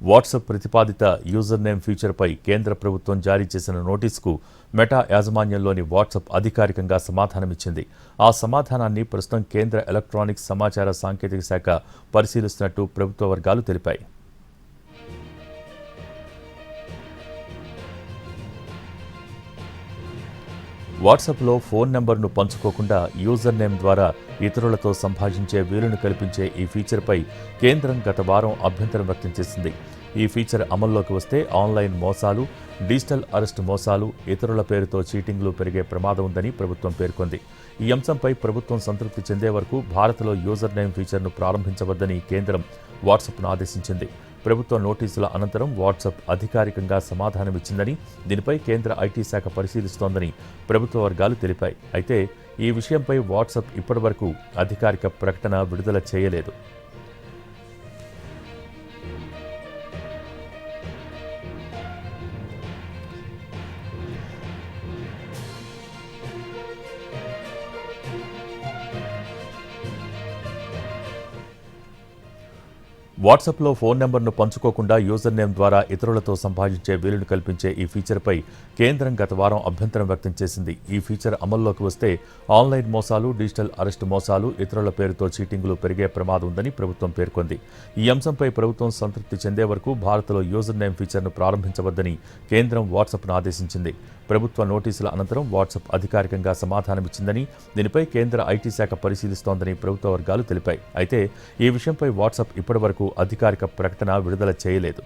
WhatsApp ప్రతిపాదిత user name ఫీచర్పై కేంద్ర ప్రభుత్వం జారీ చేసిన నోటీసుకు మెటా యాజమాన్యంలోని వాట్సాప్ అధికారికంగా సమాధానమిచ్చింది. ఆ సమాధానాన్ని ప్రస్తుతం కేంద్ర ఎలక్ట్రానిక్స్ సమాచార సాంకేతిక శాఖ పరిశీలిస్తున్నట్టు ప్రభుత్వ వర్గాలు తెలిపాయి. వాట్సాప్లో ఫోన్ నెంబర్ను పంచుకోకుండా యూజర్ నేమ్ ద్వారా ఇతరులతో సంభాషించే వీలును కల్పించే ఈ ఫీచర్పై కేంద్రం గత వారం అభ్యంతరం వ్యక్తం చేసింది. ఈ ఫీచర్ అమల్లోకి వస్తే ఆన్లైన్ మోసాలు, డిజిటల్ అరెస్ట్ మోసాలు, ఇతరుల పేరుతో చీటింగ్లు పెరిగే ప్రమాదం ఉందని ప్రభుత్వం పేర్కొంది. ఈ అంశంపై ప్రభుత్వం సంతృప్తి చెందే వరకు భారత్లో యూజర్ నేమ్ ఫీచర్ను ప్రారంభించవద్దని కేంద్రం వాట్సాప్ను ఆదేశించింది. ప్రభుత్వ నోటీసుల అనంతరం వాట్సాప్ అధికారికంగా సమాధానమిచ్చిందని, దీనిపై కేంద్ర ఐటీ శాఖ పరిశీలిస్తోందని ప్రభుత్వ వర్గాలు తెలిపాయి. అయితే ఈ విషయంపై వాట్సాప్ ఇప్పటివరకు అధికారిక ప్రకటన విడుదల చేయలేదు. వాట్సాప్లో ఫోన్ నెంబర్ను పంచుకోకుండా యూజర్ నేమ్ ద్వారా ఇతరులతో సంభాషించే వీలును కల్పించే ఈ ఫీచర్పై కేంద్రం గత వారం అభ్యంతరం వ్యక్తం చేసింది. ఈ ఫీచర్ అమల్లోకి వస్తే ఆన్లైన్ మోసాలు, డిజిటల్ అరెస్ట్ మోసాలు, ఇతరుల పేరుతో చీటింగ్లు పెరిగే ప్రమాదం ఉందని ప్రభుత్వం పేర్కొంది. ఈ అంశంపై ప్రభుత్వం సంతృప్తి చెందే వరకు భారత్లో యూజర్ నేమ్ ఫీచర్ను ప్రారంభించవద్దని కేంద్రం వాట్సాప్ను ఆదేశించింది. ప్రభుత్వ నోటీసుల అనంతరం వాట్సాప్ అధికారికంగా సమాధానమిచ్చిందని, దీనిపై కేంద్ర ఐటీ శాఖ పరిశీలిస్తోందని ప్రభుత్వ వర్గాలు తెలిపాయి. అయితే ఈ విషయంపై వాట్సాప్ ఇప్పటివరకు అధికారిక ప్రకటన విడుదల చేయలేదు.